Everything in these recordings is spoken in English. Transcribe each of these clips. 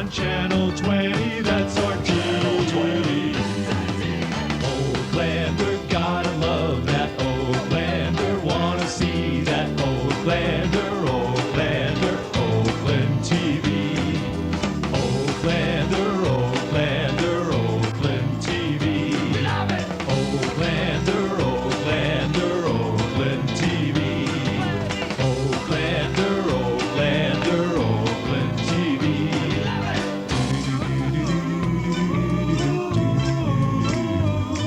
on Channel 20, that's our Channel 20. Oaklander, gotta love that Oaklander, wanna see that Oaklander, Oaklander, Oakland TV. Oaklander, Oaklander, Oakland TV. We love it! Oaklander, Oaklander, Oakland TV. Oaklander, Oaklander, Oakland TV. We love it!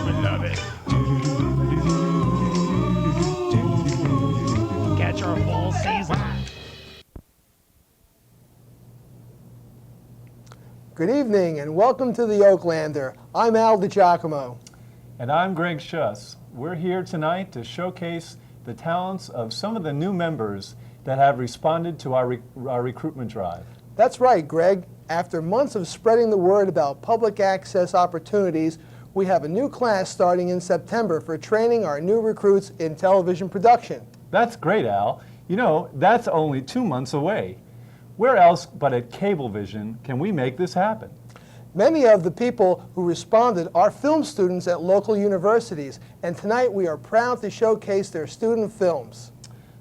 We love it. Catch our fall season. Good evening and welcome to the Oaklander. I'm Al DiGiacomo. And I'm Greg Schuss. We're here tonight to showcase the talents of some of the new members that have responded to our recruitment drive. That's right, Greg. After months of spreading the word about public access opportunities, we have a new class starting in September for training our new recruits in television production. That's great, Al. You know, that's only 2 months away. Where else but at Cablevision can we make this happen? Many of the people who responded are film students at local universities, and tonight we are proud to showcase their student films.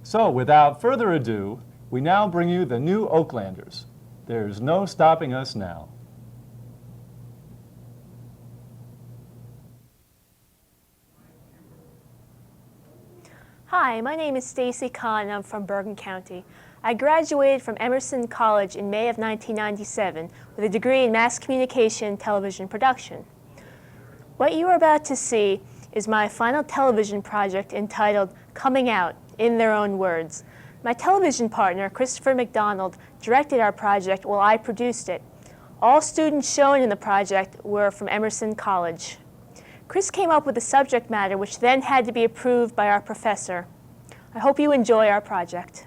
So, without further ado, we now bring you the new Oaklanders. There's no stopping us now. Hi, my name is Stacy Kahn and I'm from Bergen County. I graduated from Emerson College in May of 1997 with a degree in mass communication and television production. What you are about to see is my final television project entitled Coming Out, in Their Own Words. My television partner, Christopher McDonald, directed our project while I produced it. All students shown in the project were from Emerson College. Chris came up with the subject matter, which then had to be approved by our professor. I hope you enjoy our project.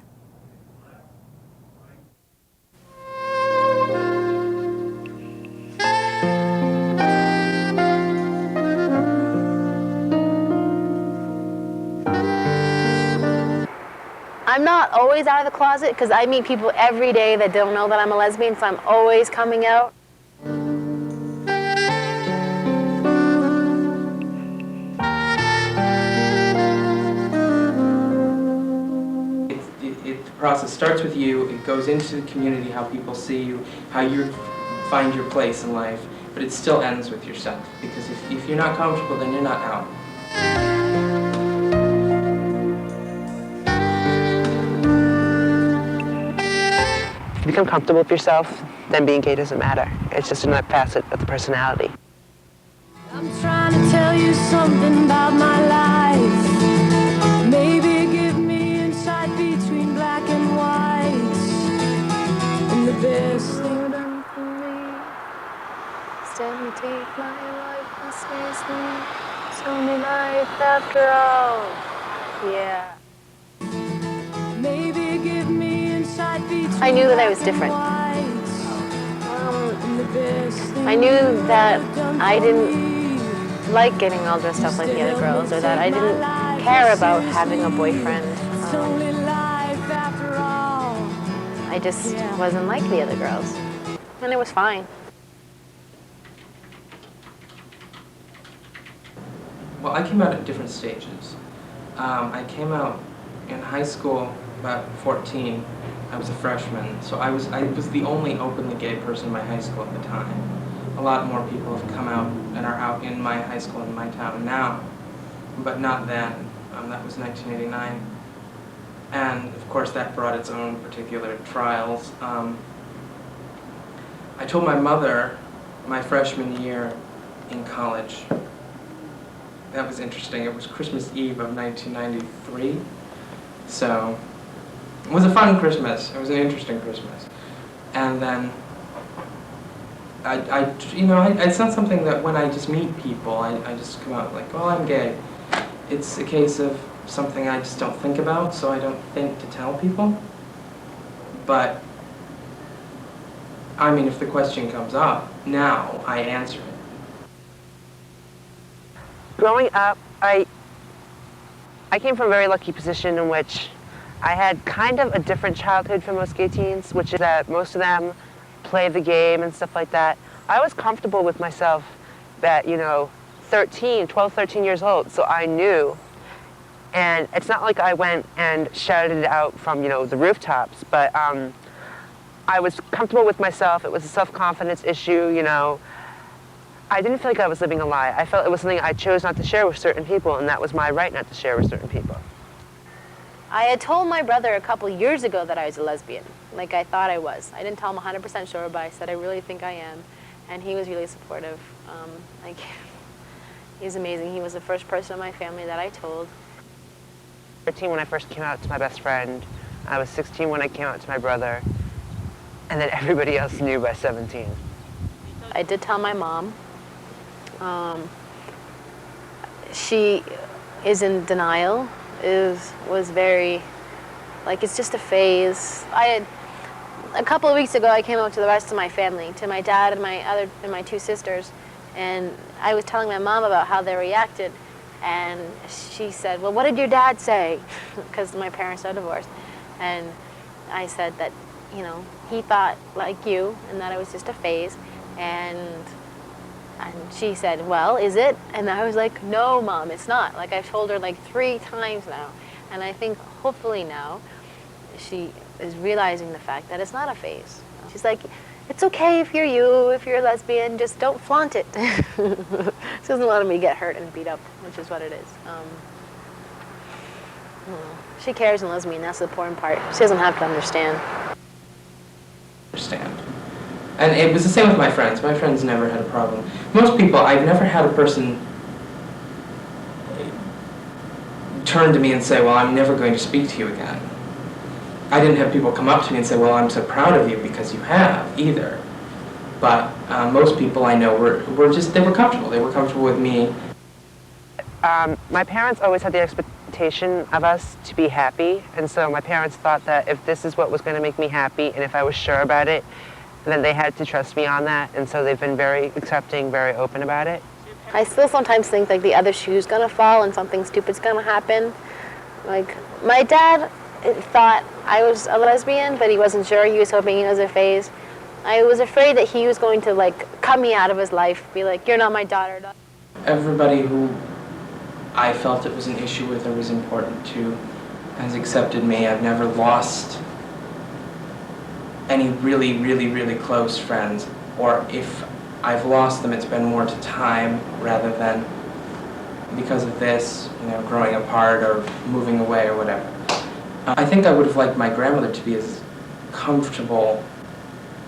I'm not always out of the closet because I meet people every day that don't know that I'm a lesbian, so I'm always coming out. The process starts with you, it goes into the community, how people see you, how you find your place in life, but it still ends with yourself, because if you're not comfortable, then you're not out. If you become comfortable with yourself, then being gay doesn't matter. It's just another facet of the personality. I'm trying to tell you something about my life. Maybe give me insight between black and white. And the best thing done for me is to take my life and seriously. It's only life after all. Yeah. Maybe give me insight between I knew that I was different. I knew that I didn't like getting all dressed up like the other girls, or that I didn't care about having a boyfriend. I just wasn't like the other girls, and it was fine. Well, I came out at different stages. I came out in high school about 14. I was a freshman, so I was the only openly gay person in my high school at the time. A lot more people have come out and are out in my high school in my town now, but not then. That was 1989. And of course that brought its own particular trials. I told my mother my freshman year in college. That was interesting. It was Christmas Eve of 1993. So it was a fun Christmas. It was an interesting Christmas. And then it's not something that when I just meet people, I just come out like, well, I'm gay. It's a case of something I just don't think about, so I don't think to tell people. But, I mean, if the question comes up, now I answer it. Growing up, I came from a very lucky position in which I had kind of a different childhood from most gay teens, which is that most of them play the game and stuff like that. I was comfortable with myself at, 12, 13 years old, so I knew. And it's not like I went and shouted it out from, the rooftops, but I was comfortable with myself. It was a self-confidence issue, I didn't feel like I was living a lie. I felt it was something I chose not to share with certain people, and that was my right not to share with certain people. I had told my brother a couple years ago that I was a lesbian, like I thought I was. I didn't tell him 100% sure, but I said I really think I am, and he was really supportive. He's amazing. He was the first person in my family that I told. 13 when I first came out to my best friend. I was 16 when I came out to my brother, and then everybody else knew by 17. I did tell my mom. She is in denial, was very, it's just a phase. A couple of weeks ago, I came out to the rest of my family, to my dad and my two sisters, and I was telling my mom about how they reacted, and she said, well, what did your dad say? Because my parents are divorced. And I said that, he thought like you, and that it was just a phase, and she said, well, is it? And I was like, no, Mom, it's not. I've told her 3 times now. And I think hopefully now she is realizing the fact that it's not a phase. She's like, it's okay if you're a lesbian, just don't flaunt it. She doesn't want me to get hurt and beat up, which is what it is. She cares and loves me, and that's the important part. She doesn't have to understand. And it was the same with my friends. My friends never had a problem. Most people, I've never had a person turn to me and say, well, I'm never going to speak to you again. I didn't have people come up to me and say, well, I'm so proud of you because you have, either. But most people I know they were comfortable. They were comfortable with me. My parents always had the expectation of us to be happy, and so my parents thought that if this is what was going to make me happy, and if I was sure about it, then they had to trust me on that, and so they've been very accepting, very open about it. I still sometimes think the other shoe's gonna fall and something stupid's gonna happen. My dad thought I was a lesbian, but he wasn't sure. He was hoping it was a phase. I was afraid that he was going to cut me out of his life, be like, you're not my daughter. Everybody who I felt it was an issue with or was important to has accepted me. I've never lost any really, really, really close friends, or if I've lost them, it's been more to time rather than because of this, growing apart or moving away or whatever. I think I would have liked my grandmother to be as comfortable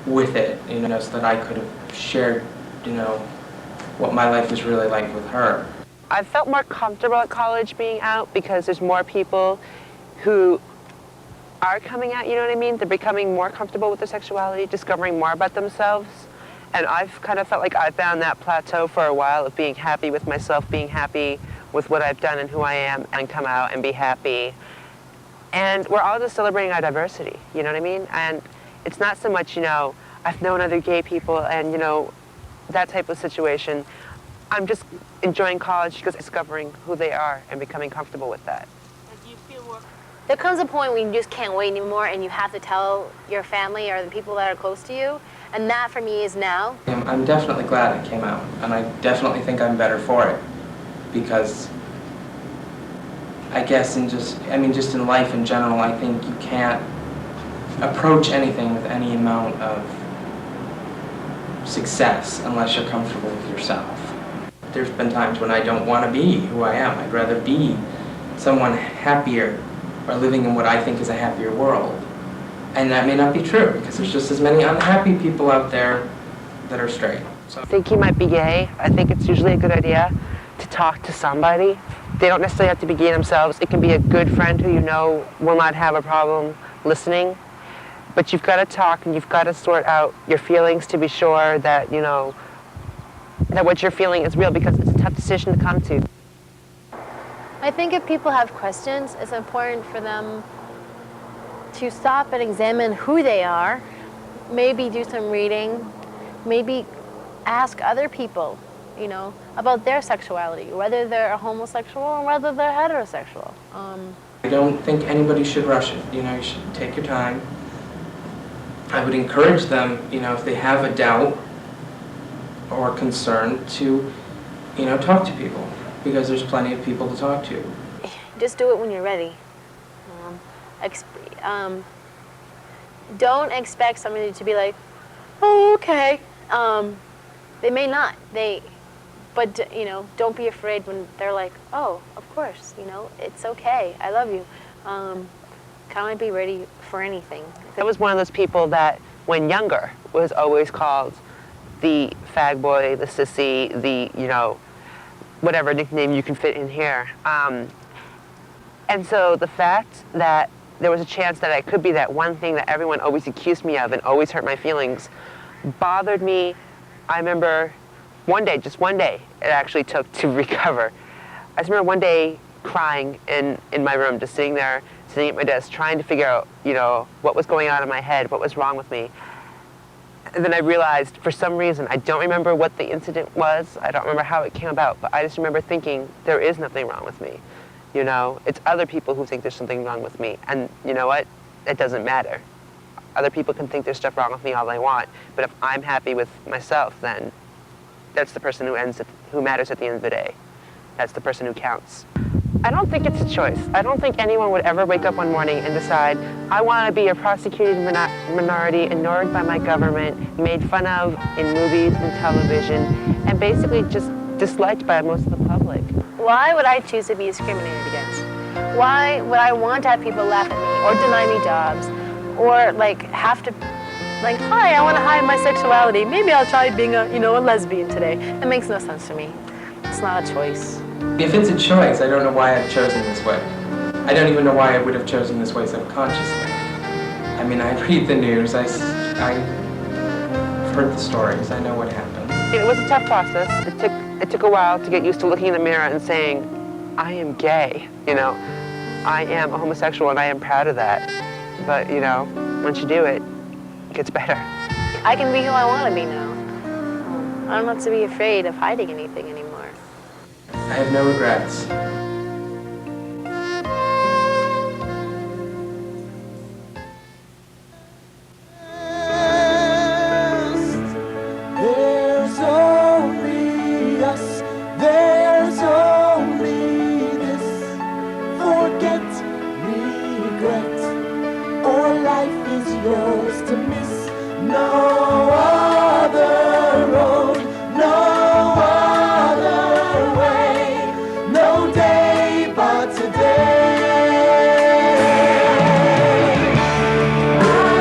with it, so that I could have shared, what my life was really like with her. I felt more comfortable at college being out because there's more people who are coming out, you know what I mean? They're becoming more comfortable with their sexuality, discovering more about themselves. And I've kind of felt like I found that plateau for a while of being happy with myself, being happy with what I've done and who I am, and come out and be happy. And we're all just celebrating our diversity, you know what I mean? And it's not so much, I've known other gay people and, that type of situation. I'm just enjoying college because discovering who they are and becoming comfortable with that. There comes a point when you just can't wait anymore and you have to tell your family or the people that are close to you, and that for me is now. I'm definitely glad I came out, and I definitely think I'm better for it, because I guess just in life in general, I think you can't approach anything with any amount of success unless you're comfortable with yourself. There's been times when I don't want to be who I am. I'd rather be someone happier or living in what I think is a happier world. And that may not be true, because there's just as many unhappy people out there that are straight. So I think he might be gay. I think it's usually a good idea to talk to somebody. They don't necessarily have to be gay themselves. It can be a good friend who will not have a problem listening. But you've got to talk and you've got to sort out your feelings to be sure that, that what you're feeling is real, because it's a tough decision to come to. I think if people have questions, it's important for them to stop and examine who they are, maybe do some reading, maybe ask other people, about their sexuality, whether they're a homosexual or whether they're heterosexual. I don't think anybody should rush it. You should take your time I would encourage them, if they have a doubt or concern, to, talk to people, because there's plenty of people to talk to. Just do it when you're ready. Don't expect somebody to be like, oh, okay. They may not. But don't be afraid when they're like, oh, of course, it's okay. I love you. Kind of be ready for anything. I was one of those people that, when younger, was always called the fag boy, the sissy, the, whatever nickname you can fit in here. And so the fact that there was a chance that I could be that one thing that everyone always accused me of and always hurt my feelings bothered me. I remember one day, just one day, it actually took to recover. I just remember one day crying in my room, just sitting there, sitting at my desk, trying to figure out, what was going on in my head, what was wrong with me. And then I realized, for some reason, I don't remember what the incident was, I don't remember how it came about, but I just remember thinking, there is nothing wrong with me. It's other people who think there's something wrong with me. And you know what? It doesn't matter. Other people can think there's stuff wrong with me all they want, but if I'm happy with myself, then that's the person who matters at the end of the day. That's the person who counts. I don't think it's a choice. I don't think anyone would ever wake up one morning and decide, I want to be a prosecuted minority, ignored by my government, made fun of in movies and television, and basically just disliked by most of the public. Why would I choose to be discriminated against? Why would I want to have people laugh at me or deny me jobs? Or have to, hi, I want to hide my sexuality. Maybe I'll try being a lesbian today. That makes no sense to me. It's not a choice. If it's a choice, I don't know why I've chosen this way. I don't even know why I would have chosen this way subconsciously. I mean, I read the news, I've heard the stories, I know what happened. It was a tough process. It took a while to get used to looking in the mirror and saying, I am gay, I am a homosexual and I am proud of that. But, once you do it, it gets better. I can be who I want to be now. I don't have to be afraid of hiding anything anymore. I have no regrets. There's only us, there's only this. Forget regret, or life is yours to miss. No other road, no other way, no day but today.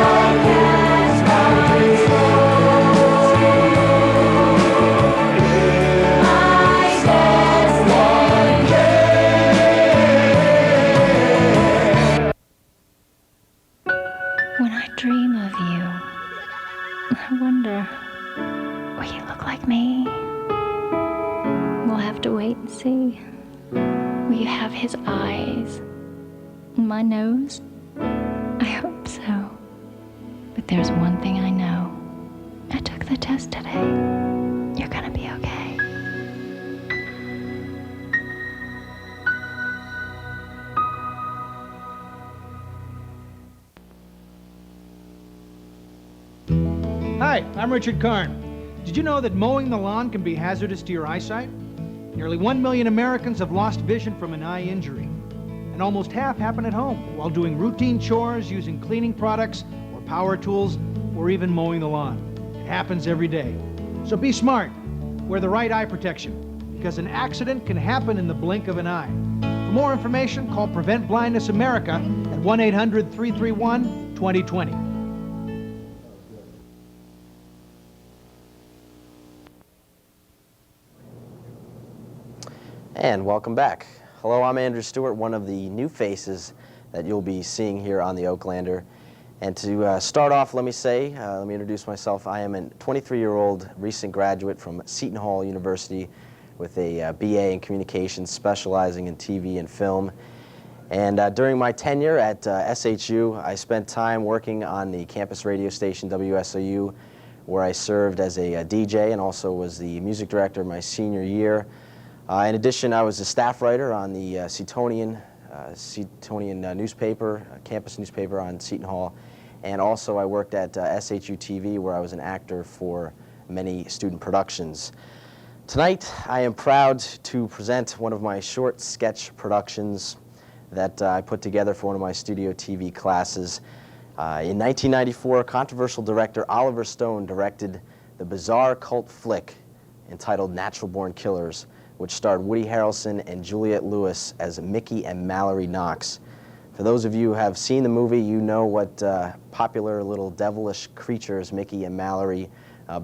I guess my soul, I guess one day. When I dream of you, I wonder, will you look like me? We'll have to wait and see. Will you have his eyes? My nose? I hope so. But there's one thing I know. I took the test today. You're gonna be okay. Hi, I'm Richard Karn. Did you know that mowing the lawn can be hazardous to your eyesight? Nearly 1 million Americans have lost vision from an eye injury. And almost half happen at home while doing routine chores, using cleaning products or power tools, or even mowing the lawn. It happens every day. So be smart. Wear the right eye protection, because an accident can happen in the blink of an eye. For more information, call Prevent Blindness America at 1-800-331-2020. And welcome back. Hello, I'm Andrew Stewart, one of the new faces that you'll be seeing here on the Oaklander. And to start off, let me introduce myself. I am a 23-year-old recent graduate from Seton Hall University with a BA in Communications, specializing in TV and film. And during my tenure at SHU, I spent time working on the campus radio station WSOU, where I served as a DJ and also was the music director my senior year. In addition, I was a staff writer on the Setonian newspaper, campus newspaper on Seton Hall. and also I worked at SHU TV, where I was an actor for many student productions. Tonight, I am proud to present one of my short sketch productions that I put together for one of my studio TV classes. In 1994, controversial director Oliver Stone directed the bizarre cult flick entitled Natural Born Killers, which starred Woody Harrelson and Juliette Lewis as Mickey and Mallory Knox. For those of you who have seen the movie, you know what popular little devilish creatures Mickey and Mallory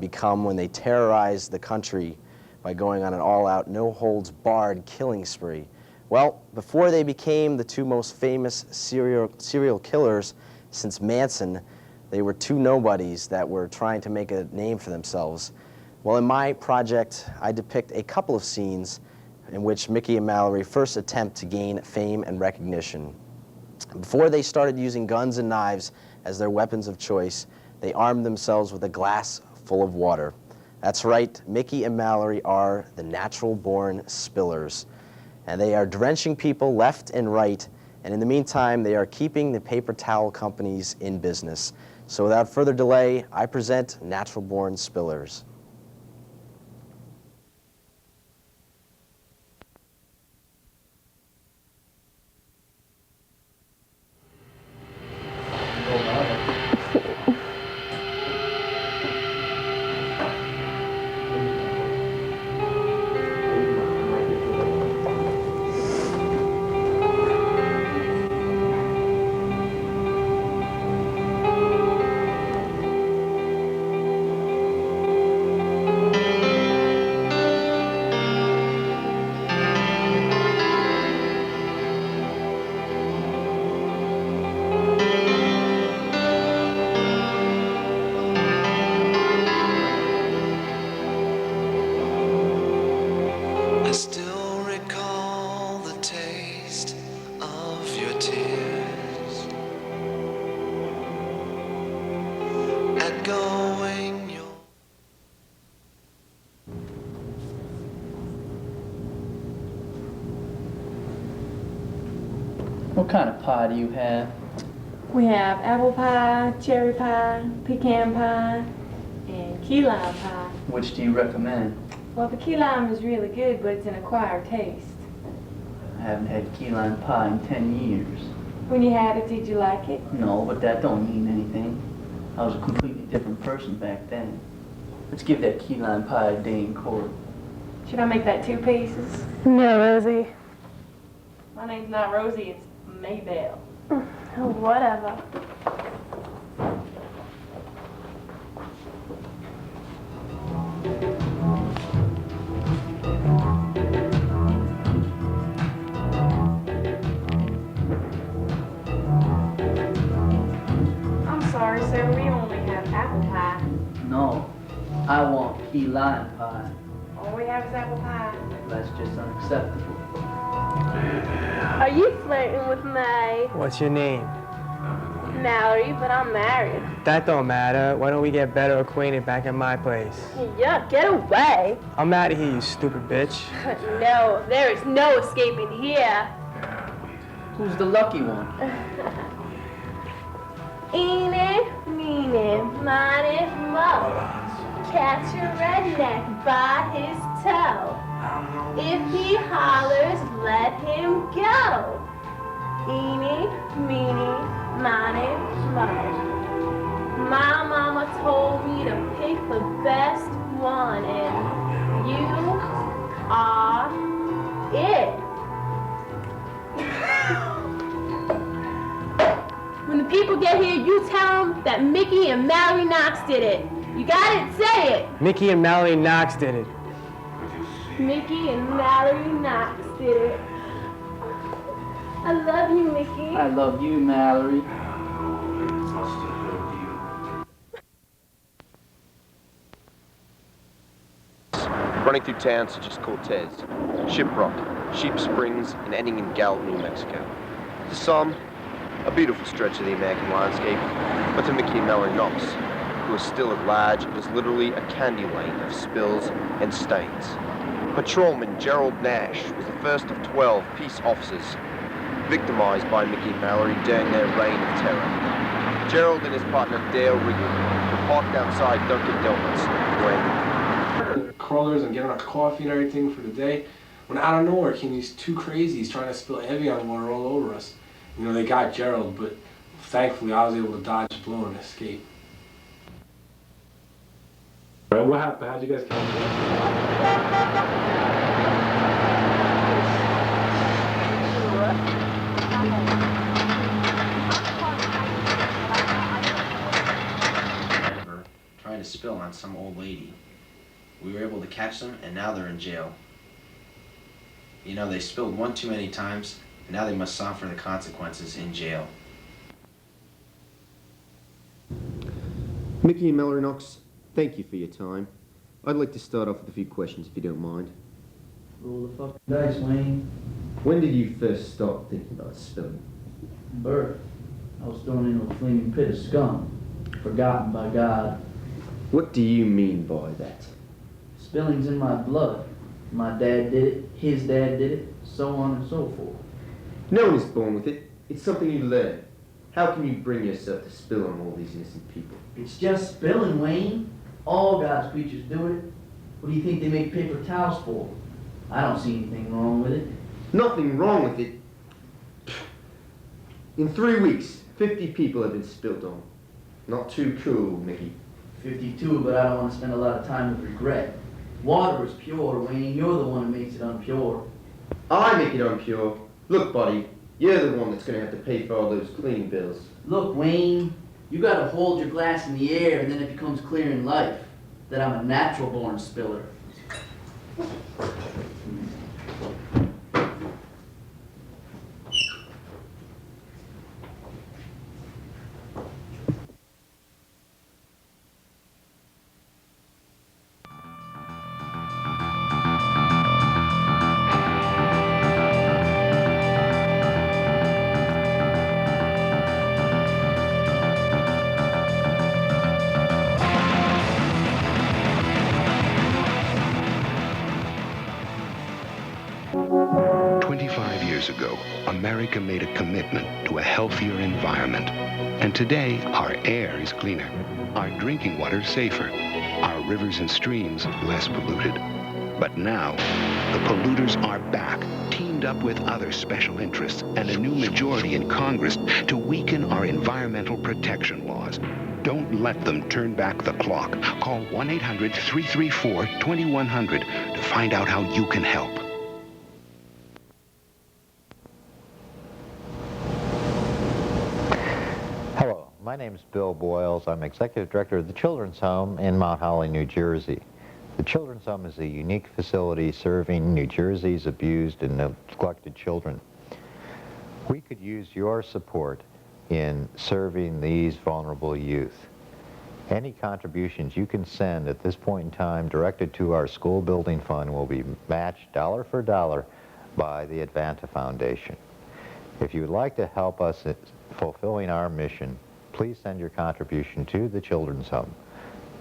become when they terrorize the country by going on an all-out, no-holds-barred killing spree. Well, before they became the two most famous serial killers since Manson, they were two nobodies that were trying to make a name for themselves. Well, in my project, I depict a couple of scenes in which Mickey and Mallory first attempt to gain fame and recognition. Before they started using guns and knives as their weapons of choice, they armed themselves with a glass full of water. That's right, Mickey and Mallory are the natural-born spillers. And they are drenching people left and right, and in the meantime, they are keeping the paper towel companies in business. So without further delay, I present Natural-Born Spillers. I still recall the taste of your tears echoing your... What kind of pie do you have? We have apple pie, cherry pie, pecan pie, and key lime pie. Which do you recommend? Well, the key lime is really good, but it's an acquired taste. I haven't had key lime pie in 10 years. When you had it, did you like it? No, but that don't mean anything. I was a completely different person back then. Let's give that key lime pie a day in court. Should I make that 2 pieces? No, Rosie. My name's not Rosie, it's Maybelle. Whatever. I'm sorry, sir, we only have apple pie. No, I want key lime pie. All we have is apple pie. That's just unacceptable. Are you flirting with me? What's your name? Mallory, but I'm married. That don't matter. Why don't we get better acquainted back at my place? Yeah, get away. I'm out of here, you stupid bitch. No, there is no escaping here. Who's the lucky one? Eeny, meeny, miny, mo. Catch a redneck by his toe. If he hollers, let him go. Eeny, meeny, miny, mo. My mama told me to pick the best one, and you are it. When the people get here, you tell them that Mickey and Mallory Knox did it. You got it? Say it. Mickey and Mallory Knox did it. Mickey and Mallory Knox did it. I love you, Mickey. I love you, Mallory. Running through towns such as Cortez, Shiprock, Sheep Springs, and ending in Gallup, New Mexico. To some, a beautiful stretch of the American landscape, but to Mickey and Mallory Knox, who are still at large, it is literally a candy lane of spills and stains. Patrolman Gerald Nash was the first of 12 peace officers victimized by Mickey and Mallory during their reign of terror. Gerald and his partner Dale Regan were parked outside Dunkin' Donuts when curlers and getting our coffee and everything for the day, when out of nowhere came these two crazies trying to spill Evian water all over us. You know, they got Gerald, but thankfully I was able to dodge the blow and escape. All right, what happened? How'd you guys come trying to spill on some old lady. We were able to catch them, and now they're in jail. You know, they spilled one too many times, and now they must suffer the consequences in jail. Mickey and Mallory Knox, thank you for your time. I'd like to start off with a few questions, if you don't mind. Roll the fucking dice, Wayne. When did you first start thinking about spilling? Birth. I was thrown into a flaming pit of scum, forgotten by God. What do you mean by that? Spilling's in my blood. My dad did it, his dad did it, so on and so forth. No one is born with it. It's something you learn. How can you bring yourself to spill on all these innocent people? It's just spilling, Wayne. All God's creatures do it. What do you think they make paper towels for? I don't see anything wrong with it. Nothing wrong with it. In 3 weeks, 50 people have been spilled on. Not too cool, Mickey. 52, but I don't want to spend a lot of time with regret. Water is pure, Wayne. You're the one who makes it unpure. I make it unpure. Look, buddy, you're the one that's going to have to pay for all those cleaning bills. Look, Wayne, you got to hold your glass in the air, and then it becomes clear in life that I'm a natural-born spiller. Ago, America made a commitment to a healthier environment. And today, our air is cleaner, our drinking water safer, our rivers and streams less polluted. But now, the polluters are back, teamed up with other special interests and a new majority in Congress to weaken our environmental protection laws. Don't let them turn back the clock. Call 1-800-334-2100 to find out how you can help. My name is Bill Boyles. I'm Executive Director of the Children's Home in Mount Holly, New Jersey. The Children's Home is a unique facility serving New Jersey's abused and neglected children. We could use your support in serving these vulnerable youth. Any contributions you can send at this point in time directed to our school building fund will be matched dollar for dollar by the Advanta Foundation. If you would like to help us in fulfilling our mission, please send your contribution to the Children's Home,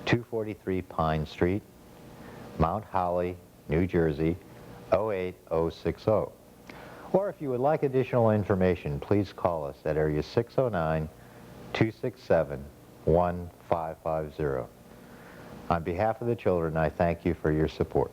243 Pine Street, Mount Holly, New Jersey, 08060. Or if you would like additional information, please call us at area 609-267-1550. On behalf of the children, I thank you for your support.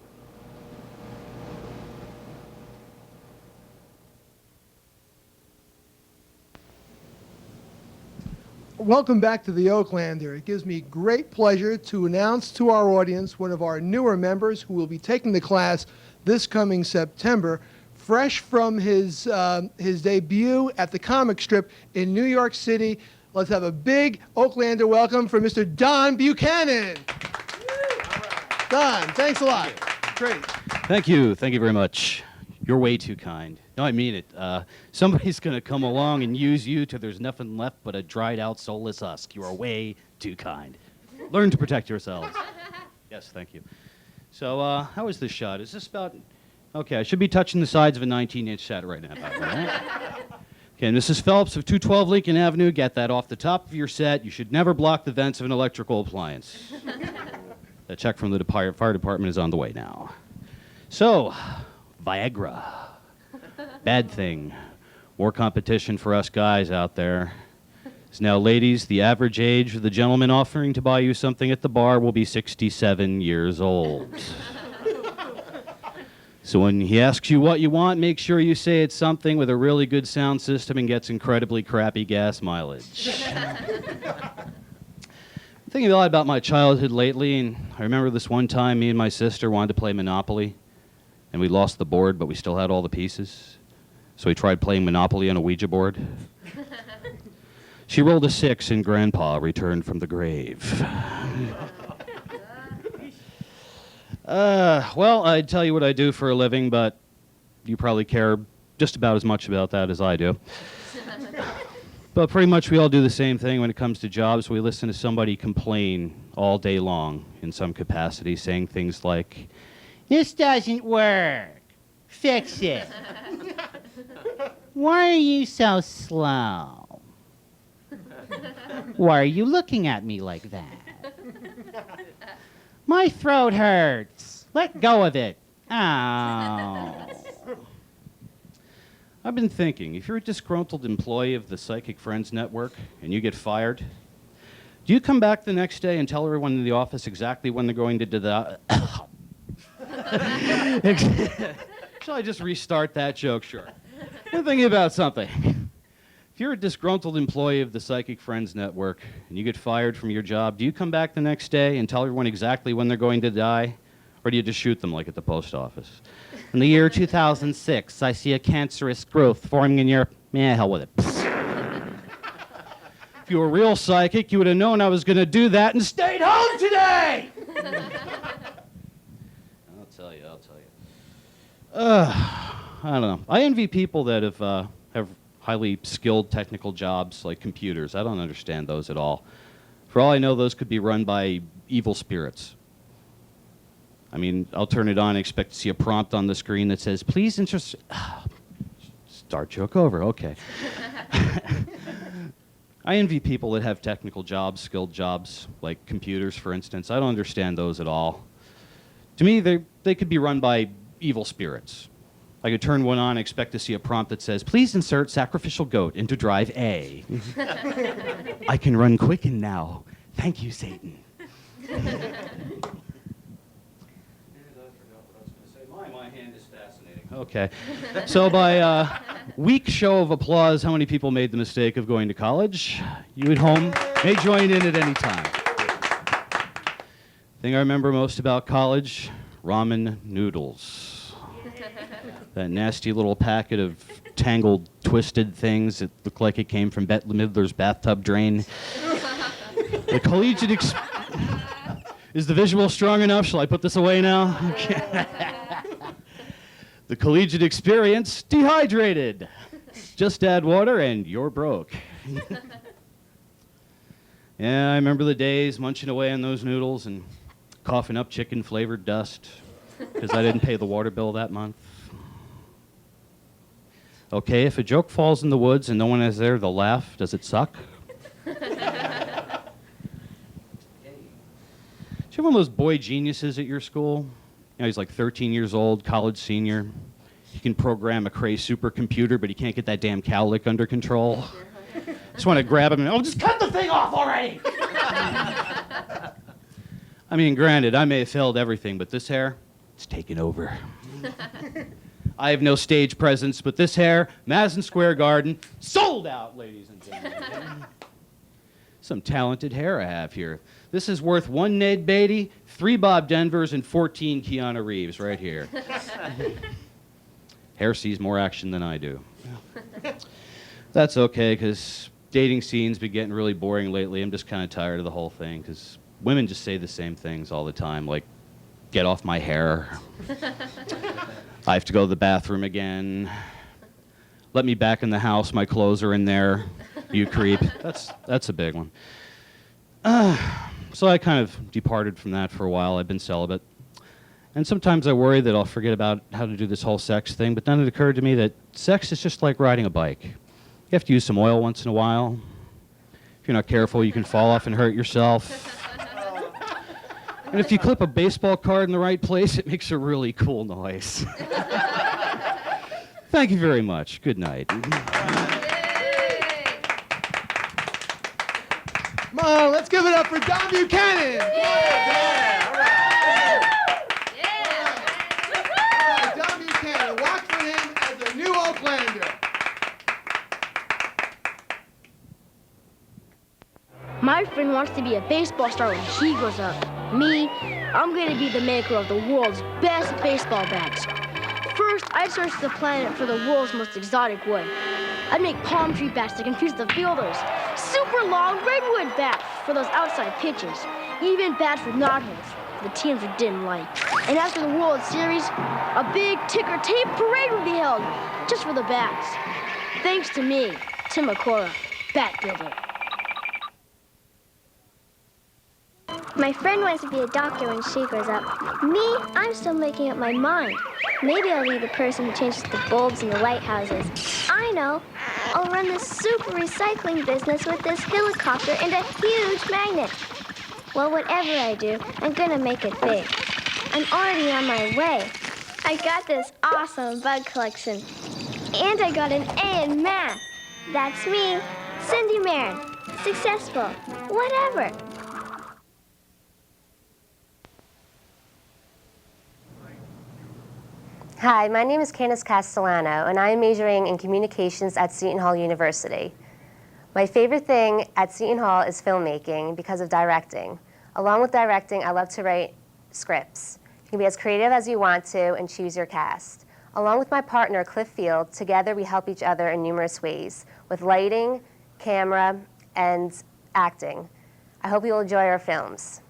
Welcome back to the Oaklander. It gives me great pleasure to announce to our audience one of our newer members who will be taking the class this coming September, fresh from his debut at the comic strip in New York City. Let's have a big Oaklander welcome for Mr. Don Buchanan. Don, thanks a lot. Great. Thank you. Thank you very much. You're way too kind. No, I mean it. Somebody's going to come along and use you till there's nothing left but a dried out, soulless husk. You are way too kind. Learn to protect yourselves. Yes, thank you. So, how is this shot? Is this about... Okay, I should be touching the sides of a 19-inch set right now. Okay, Mrs. Phelps of 212 Lincoln Avenue, get that off the top of your set. You should never block the vents of an electrical appliance. The check from the fire department is on the way now. So, Viagra. Bad thing. More competition for us guys out there. So now, ladies, the average age of the gentleman offering to buy you something at the bar will be 67 years old. So when he asks you what you want, make sure you say it's something with a really good sound system and gets incredibly crappy gas mileage. I'm thinking a lot about my childhood lately, and I remember this one time me and my sister wanted to play Monopoly, and we lost the board, but we still had all the pieces. So we tried playing Monopoly on a Ouija board. She rolled a 6, and Grandpa returned from the grave. Well, I'd tell you what I do for a living, but you probably care just about as much about that as I do. But pretty much we all do the same thing when it comes to jobs. We listen to somebody complain all day long in some capacity, saying things like, "This doesn't work. Fix it. Why are you so slow? Why are you looking at me like that? My throat hurts. Let go of it. Ow." I've been thinking, if you're a disgruntled employee of the Psychic Friends Network and you get fired, do you come back the next day and tell everyone in the office exactly when they're going to do that? Shall I just restart that joke? Sure. I'm thinking about something. If you're a disgruntled employee of the Psychic Friends Network and you get fired from your job, do you come back the next day and tell everyone exactly when they're going to die? Or do you just shoot them like at the post office? In the year 2006, I see a cancerous growth forming in your... hell with it. If you were a real psychic, you would have known I was going to do that and stayed home today! I'll tell you. I don't know. I envy people that have highly skilled technical jobs like computers. I don't understand those at all. For all I know, those could be run by evil spirits. I mean, I'll turn it on and expect to see a prompt on the screen that says, "Please interest..." Start joke over, okay. I envy people that have technical jobs, skilled jobs, like computers, for instance. I don't understand those at all. To me, they could be run by evil spirits. I could turn one on and expect to see a prompt that says, "Please insert sacrificial goat into drive A." I can run Quicken now. Thank you, Satan. My hand is fascinating. Okay. So by weak show of applause, how many people made the mistake of going to college? You at home may join in at any time. Thing I remember most about college, ramen noodles. That nasty little packet of tangled, twisted things that looked like it came from Bette Midler's bathtub drain. The collegiate Is the visual strong enough? Shall I put this away now? Okay. The collegiate experience, dehydrated. Just add water and you're broke. Yeah, I remember the days munching away on those noodles and coughing up chicken-flavored dust because I didn't pay the water bill that month. Okay, if a joke falls in the woods and no one is there to laugh, does it suck? Do you have one of those boy geniuses at your school? You know, he's like 13 years old, college senior. He can program a Cray supercomputer, but he can't get that damn cowlick under control. Just want to grab him and, just cut the thing off already! I mean, granted, I may have failed everything, but this hair, it's taken over. I have no stage presence, but this hair, Madison Square Garden, sold out, ladies and gentlemen. Some talented hair I have here. This is worth 1 Ned Beatty, 3 Bob Denvers, and 14 Keanu Reeves right here. Hair sees more action than I do. That's okay, because dating scenes been getting really boring lately. I'm just kind of tired of the whole thing, because women just say the same things all the time, like, get off my hair. I have to go to the bathroom again. Let me back in the house. My clothes are in there. You creep. That's a big one. So I kind of departed from that for a while. I've been celibate. And sometimes I worry that I'll forget about how to do this whole sex thing, but then it occurred to me that sex is just like riding a bike. You have to use some oil once in a while. If you're not careful, you can fall off and hurt yourself. And if you clip a baseball card in the right place, it makes a really cool noise. Thank you very much. Good night. Come on, let's give it up for Don Buchanan. All right, Don Buchanan, watch for him as a new Oaklander. My friend wants to be a baseball star when he grows up. Me, I'm going to be the maker of the world's best baseball bats. First, I'd search the planet for the world's most exotic wood. I'd make palm tree bats to confuse the fielders, super long redwood bats for those outside pitches, even bats with knotholes for the teams we didn't like. And after the World Series, a big ticker tape parade would be held just for the bats. Thanks to me, Tim Akora, bat builder. My friend wants to be a doctor when she grows up. Me, I'm still making up my mind. Maybe I'll be the person who changes the bulbs in the lighthouses. I know. I'll run this super recycling business with this helicopter and a huge magnet. Well, whatever I do, I'm gonna make it big. I'm already on my way. I got this awesome bug collection. And I got an A in math. That's me, Cindy Marin. Successful. Whatever. Hi, my name is Candace Castellano, and I am majoring in communications at Seton Hall University. My favorite thing at Seton Hall is filmmaking because of directing. Along with directing, I love to write scripts. You can be as creative as you want to and choose your cast. Along with my partner, Cliff Field, together we help each other in numerous ways, with lighting, camera, and acting. I hope you will enjoy our films.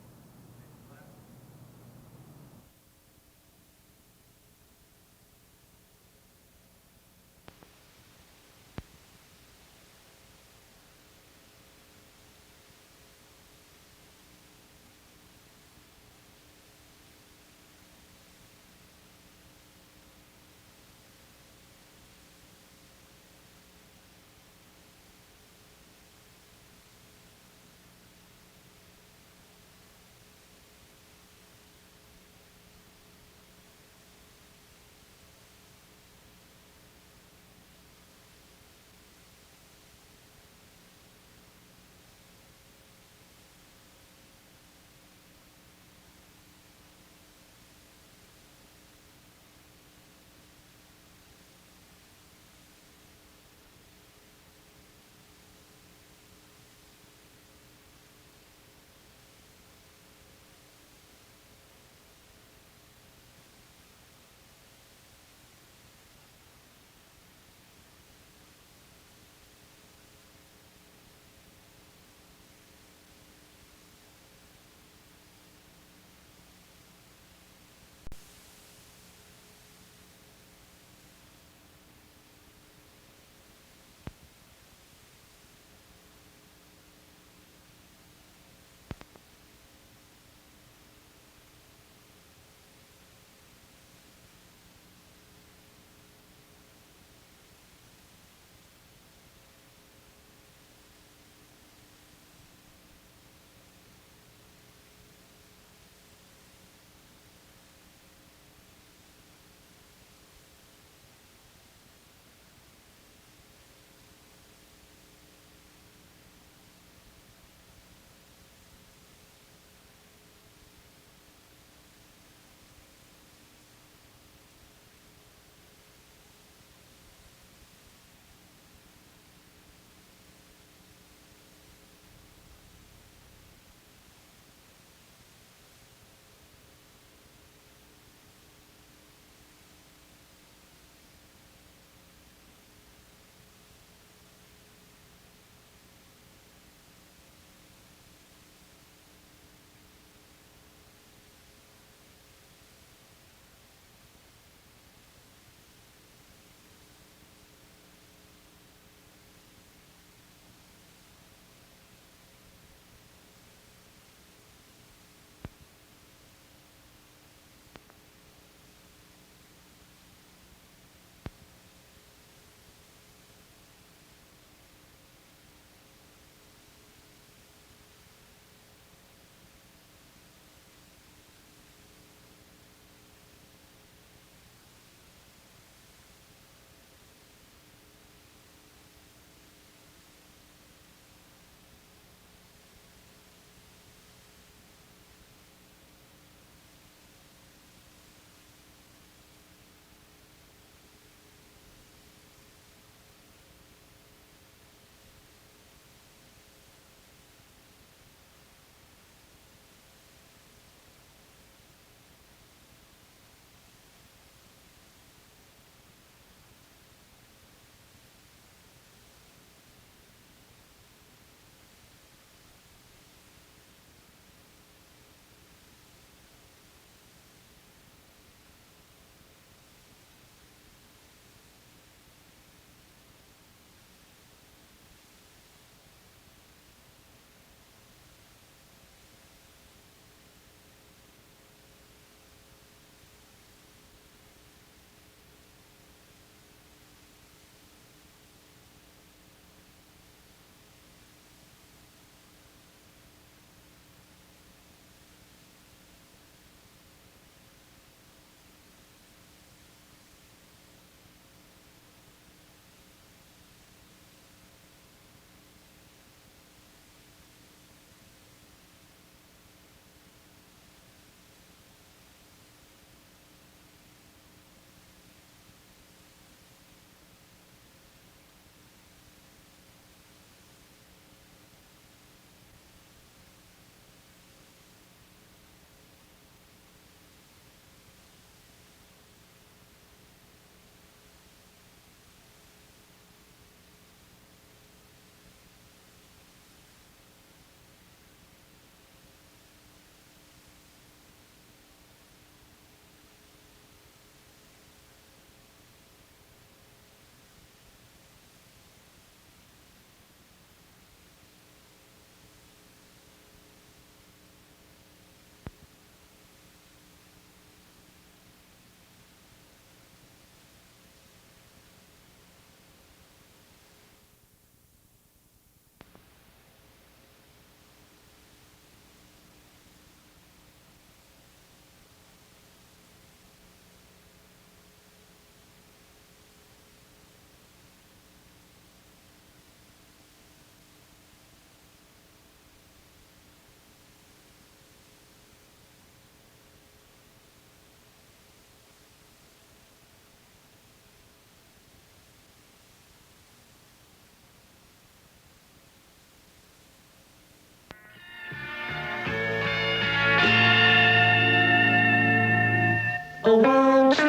Oh, won't you?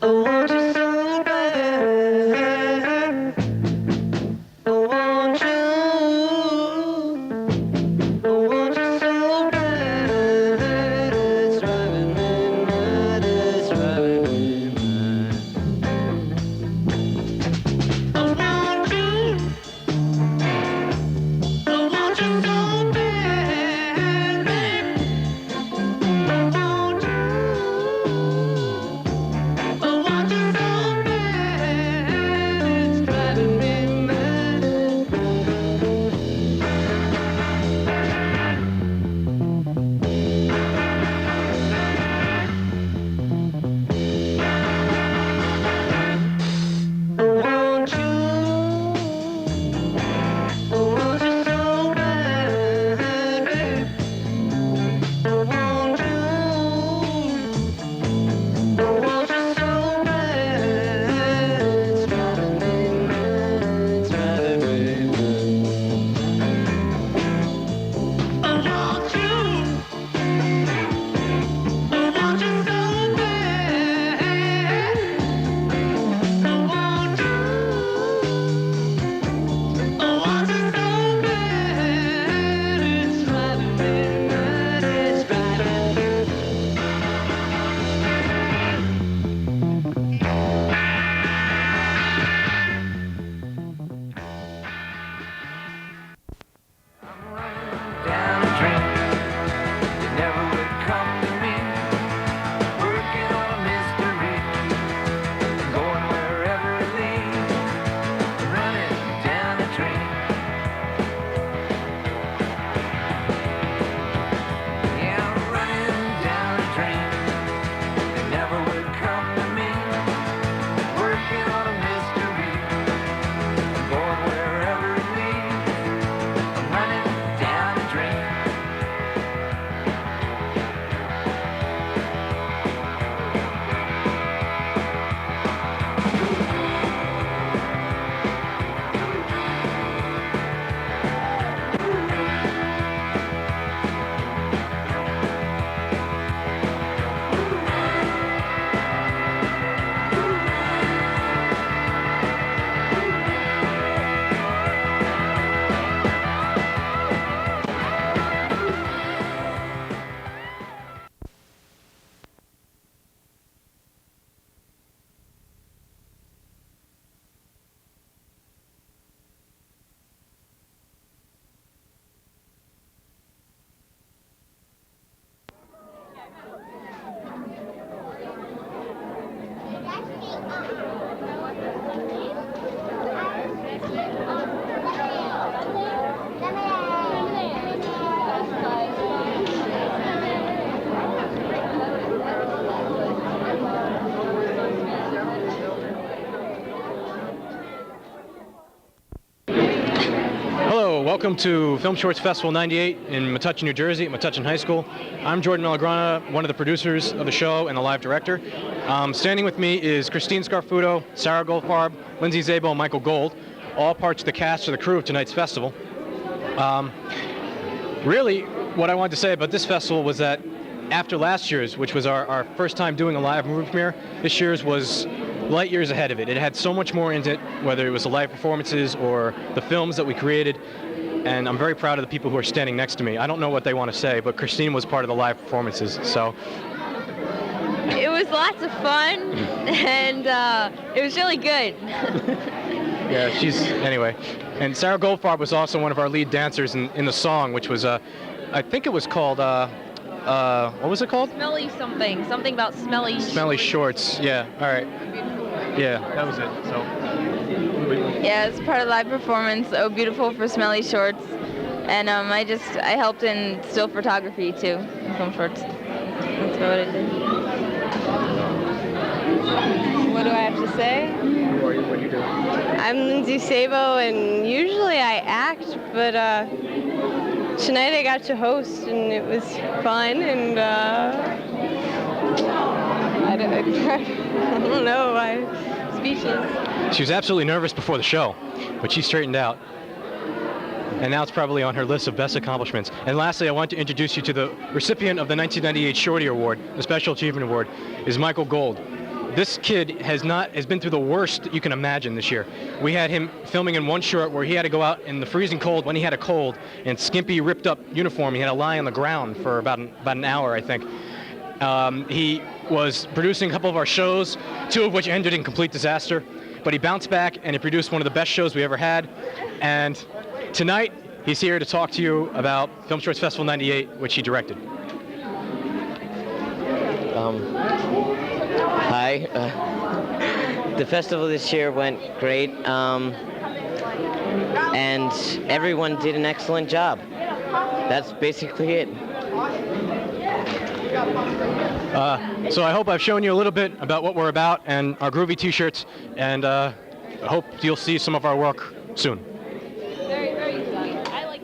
Oh, won't you so bad? Oh, won't you? Oh, won't you so bad? It's driving me mad. It's driving me mad. Oh, won't you? Oh, won't you so bad, babe? Oh, won't you? Oh, won't you so bad? It's driving me mad. Oh, won't you? Oh, won't you so bad, babe? Oh, won't you? Oh, won't you so bad? It's driving me mad. It's driving me mad. Oh, won't you? Oh, won't you so bad? Oh, won't you? Oh, won't you so bad? It's driving me mad. It's driving me mad. Down a drink, you never would come to me. Working on a mystery, going wherever it leads. Running down a drain. Yeah, I'm running down a drain. You never would come to me. Working on a mystery, going wherever it leads. I'm running down a drain. Hello, welcome to Film Shorts Festival 98 in Metuchen, New Jersey, at Metuchen High School. I'm Jordan Malagrana, one of the producers of the show and the live director. Standing with me is Christine Scarfuto, Sarah Goldfarb, Lindsay Zabel, and Michael Gold, all parts of the cast or the crew of tonight's festival. Really, what I wanted to say about this festival was that after last year's, which was our first time doing a live movie premiere, this year's was light years ahead of it. It had so much more in it, whether it was the live performances or the films that we created, and I'm very proud of the people who are standing next to me. I don't know what they want to say, but Christine was part of the live performances, so. It was lots of fun, and it was really good. Yeah, anyway. And Sarah Goldfarb was also one of our lead dancers in the song, which was, I think it was called, what was it called? Smelly something about smelly. Smelly Shorts, yeah, all right. Yeah, that was it, so. Yeah, it's part of the live performance, Oh Beautiful for Smelly Shorts. And I helped in still photography too, in film shorts. That's what I did. What do I have to say? Who are you? What are you doing? I'm Lindsay Sabo, and usually I act, but tonight I got to host, and it was fun, and I don't know, I'm speechless. She was absolutely nervous before the show, but she straightened out. and now it's probably on her list of best accomplishments. And lastly, I want to introduce you to the recipient of the 1998 Shorty Award, the Special Achievement Award, is Michael Gold. This kid has been through the worst you can imagine this year. We had him filming in one short where he had to go out in the freezing cold when he had a cold, in skimpy, ripped up uniform. He had to lie on the ground for about an hour, I think. He was producing a couple of our shows, 2 of which ended in complete disaster. But he bounced back and he produced one of the best shows we ever had. And tonight, he's here to talk to you about Film Shorts Festival 98, which he directed. Hi. The festival this year went great, and everyone did an excellent job. That's basically it. So I hope I've shown you a little bit about what we're about and our groovy t-shirts, and I hope you'll see some of our work soon. Very, very good. I like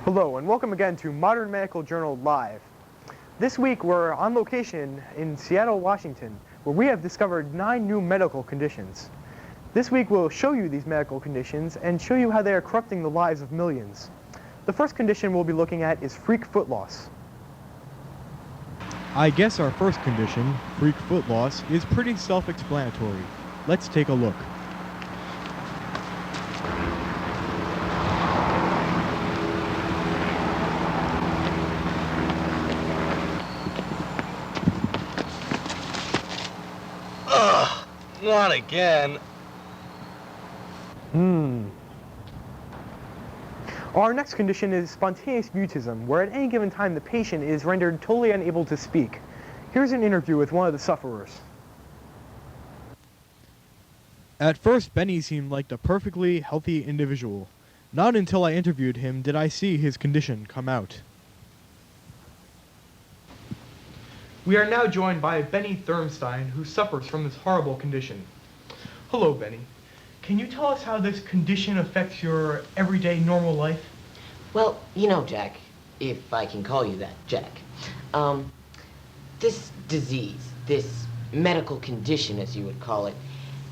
Hello and welcome again to Modern Medical Journal Live. This week we're on location in Seattle, Washington, where we have discovered 9 new medical conditions. This week we'll show you these medical conditions and show you how they are corrupting the lives of millions. The first condition we'll be looking at is freak foot loss. I guess our first condition, freak foot loss, is pretty self-explanatory. Let's take a look. Not again. Our next condition is spontaneous mutism, where at any given time the patient is rendered totally unable to speak. Here's an interview with one of the sufferers. At first, Benny seemed like a perfectly healthy individual. Not until I interviewed him did I see his condition come out. We are now joined by Benny Thurmstein, who suffers from this horrible condition. Hello, Benny. Can you tell us how this condition affects your everyday normal life? Well, you know, Jack, if I can call you that, Jack, this disease, this medical condition, as you would call it,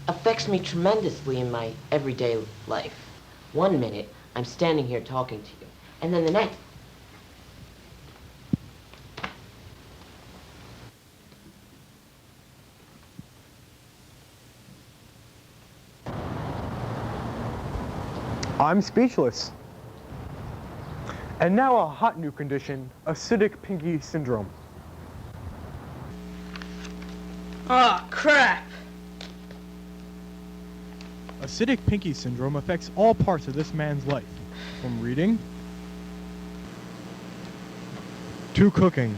affects me tremendously in my everyday life. One minute, I'm standing here talking to you, and then the next, I'm speechless. And now a hot new condition, acidic pinky syndrome. Oh, crap. Acidic pinky syndrome affects all parts of this man's life, from reading to cooking.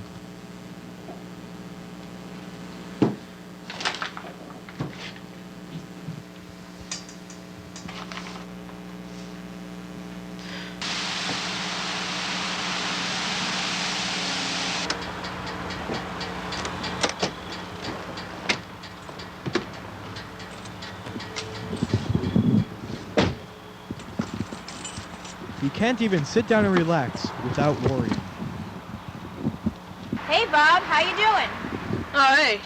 He can't even sit down and relax without worrying. Hey, Bob, how you doing? Oh, hey.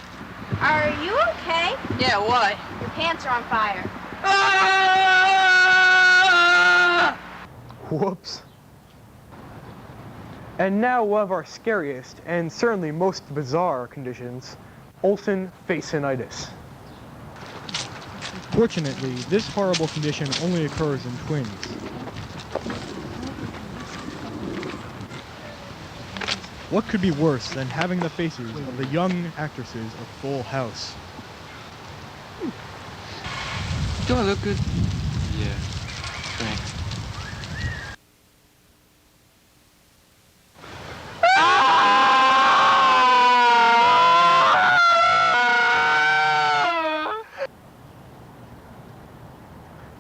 Are you okay? Yeah, why? Your pants are on fire. Whoops. And now one of our scariest and certainly most bizarre conditions, Olsen fasciitis. Fortunately, this horrible condition only occurs in twins. What could be worse than having the faces of the young actresses of Full House? Do I look good? Yeah. Thanks.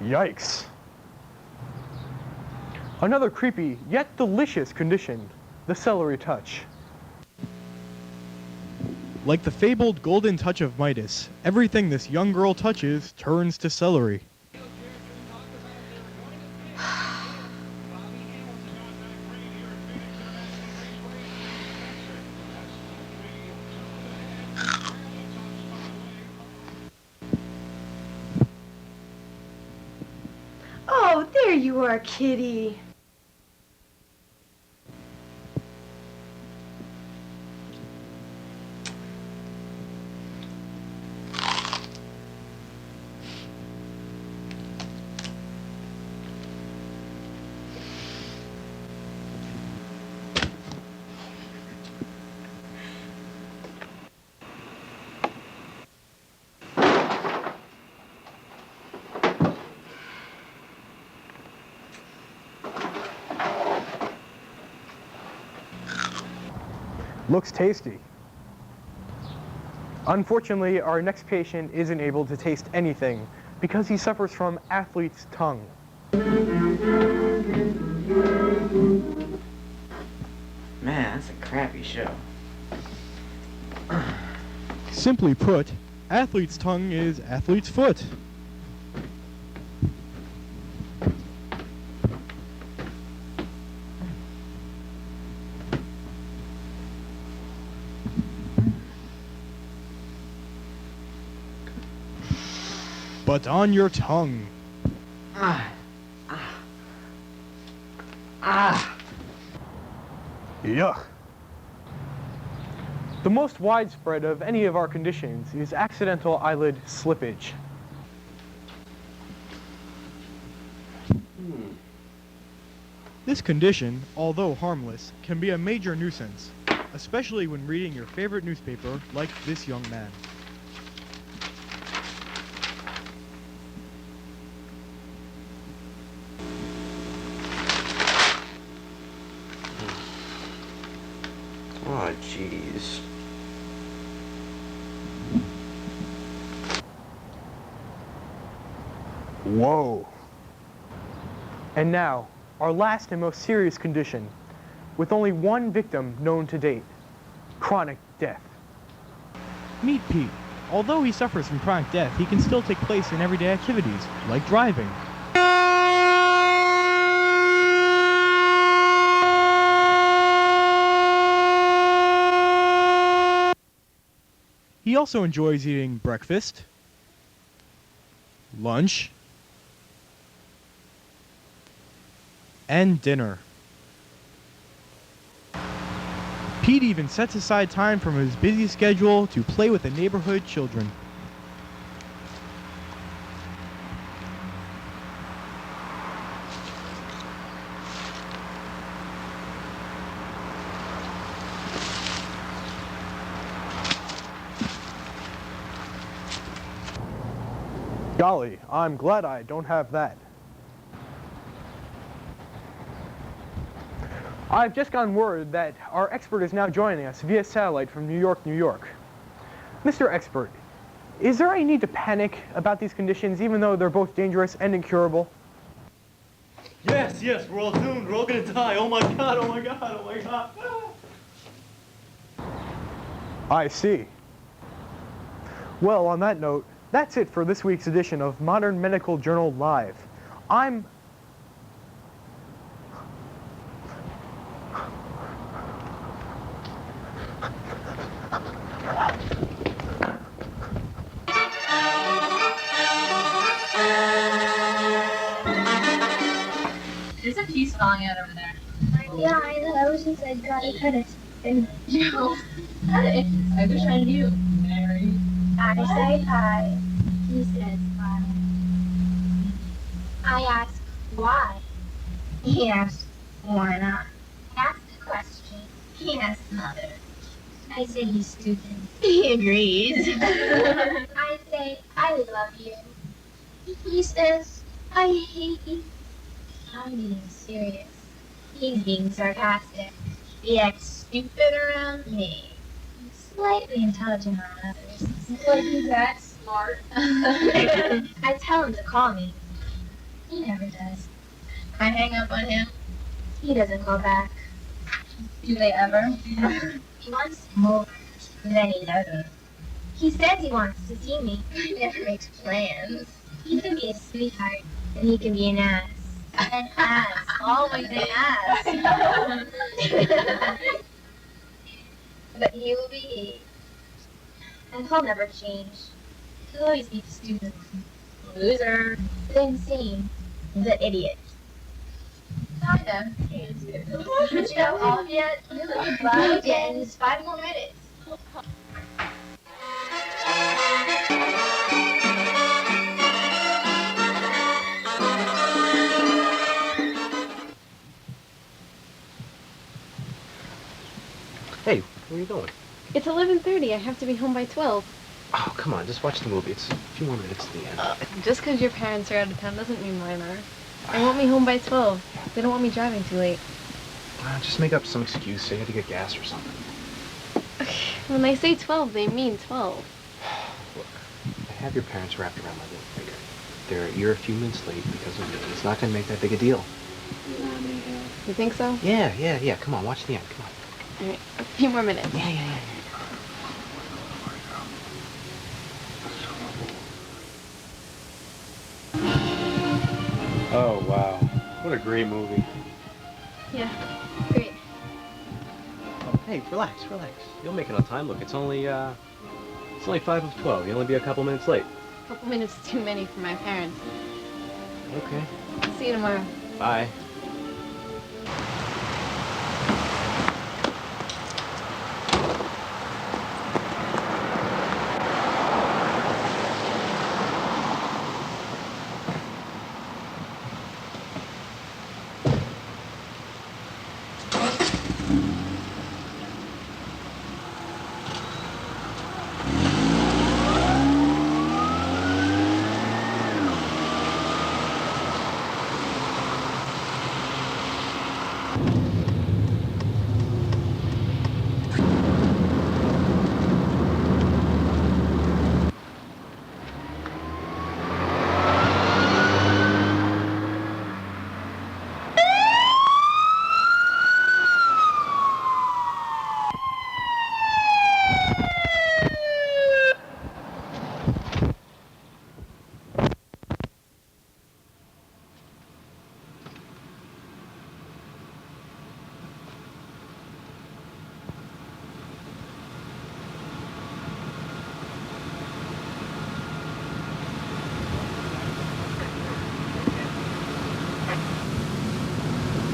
Yikes. Another creepy yet delicious condition, the celery touch. Like the fabled golden touch of Midas, everything this young girl touches turns to celery. Oh, there you are, Kitty. Looks tasty. Unfortunately, our next patient isn't able to taste anything because he suffers from athlete's tongue. Man, that's a crappy show. Simply put, athlete's tongue is athlete's foot. But on your tongue. Yuck. The most widespread of any of our conditions is accidental eyelid slippage. This condition, although harmless, can be a major nuisance, especially when reading your favorite newspaper like this young man. Oh, jeez. Whoa. And now, our last and most serious condition, with only one victim known to date, chronic death. Meet Pete. Although he suffers from chronic death, he can still take place in everyday activities, like driving. He also enjoys eating breakfast, lunch, and dinner. Pete even sets aside time from his busy schedule to play with the neighborhood children. Golly, I'm glad I don't have that. I've just gotten word that our expert is now joining us via satellite from New York, New York. Mr. Expert, is there any need to panic about these conditions even though they're both dangerous and incurable? Yes, we're all doomed. We're all gonna die. Oh my god, oh my god, oh my god. I see. Well, on that note, that's it for this week's edition of Modern Medical Journal Live. I'm... There's a piece falling out over there. Yeah, I know. I was just like, gotta cut it. And No. Cut it. I wish I knew. Mary. I say hi. He says hi. I ask why. He asks why not. Ask a question. He asks another. I say he's stupid. He agrees. I say I love you. He says I hate you. I'm being serious. He's being sarcastic. He acts stupid around me. Slightly intelligent around others. Like he's that smart. I tell him to call me. He never does. I hang up on him. He doesn't call back. Do they ever? He wants to come over, then he doesn't. He says he wants to see me. He never makes plans. He can be a sweetheart, and he can be an ass. An ass. Always an ass. But he will be he. And he'll never change. He'll always be the student. Loser. The insane. The idiot. Kinda. But you know off yet? Not yet. It's 5 more minutes. Hey, where are you going? It's 11:30. I have to be home by 12. Oh, come on, just watch the movie. It's a few more minutes to the end. Just because your parents are out of town doesn't mean mine are. They want me home by 12. They don't want me driving too late. Just make up some excuse. Say you had to get gas or something. When they say 12, they mean 12. Look, I have your parents wrapped around my little finger. You're a few minutes late because of me. It's not going to make that big a deal. You think so? Yeah. Come on, watch the end. Come on. All right, a few more minutes. Yeah. Oh, wow. What a great movie. Yeah, great. Oh, hey, relax. You'll make it on time. Look, it's only 5 of 12. You'll only be a couple minutes late. A couple minutes too many for my parents. Okay. See you tomorrow. Bye.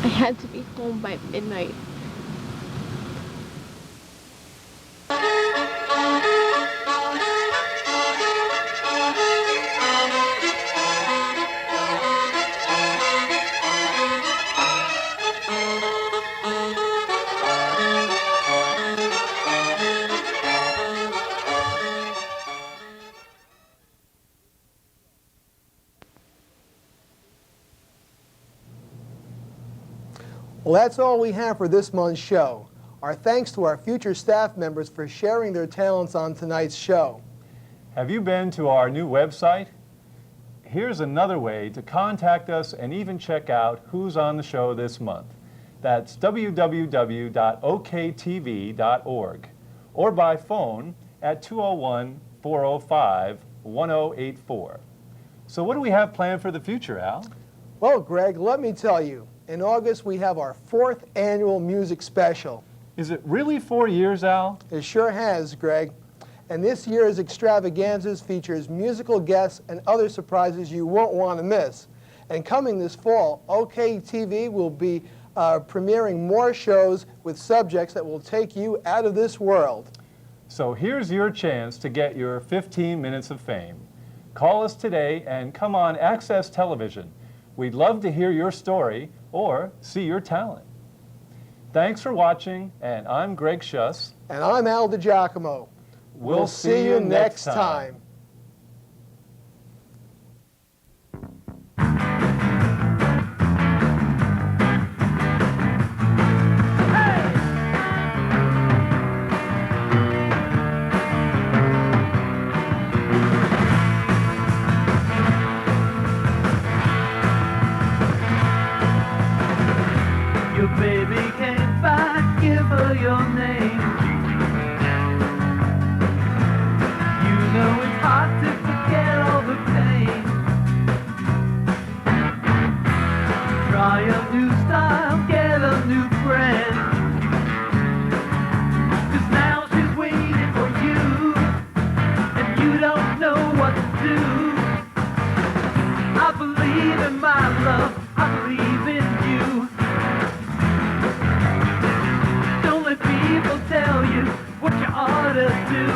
I had to be home by midnight. Well, that's all we have for this month's show. Our thanks to our future staff members for sharing their talents on tonight's show. Have you been to our new website? Here's another way to contact us and even check out who's on the show this month. That's www.oktv.org or by phone at 201-405-1084. So what do we have planned for the future, Al? Well, Greg, let me tell you, in August we have our 4th annual music special. Is it really 4 years, Al? It sure has, Greg. And this year's extravaganzas features musical guests and other surprises you won't want to miss. And coming this fall, OKTV will be premiering more shows with subjects that will take you out of this world. So here's your chance to get your 15 minutes of fame. Call us today and come on Access Television. We'd love to hear your story or see your talent. Thanks for watching, and I'm Greg Schuss. And I'm Al DiGiacomo. We'll see you next time. baby came back, give her your name. You know it's hard to forget all the pain. Try a new style, get a new friend. 'Cause now she's waiting for you, and you don't know what to do. I believe in my love, I believe in you. Don't let people tell you what you ought to do.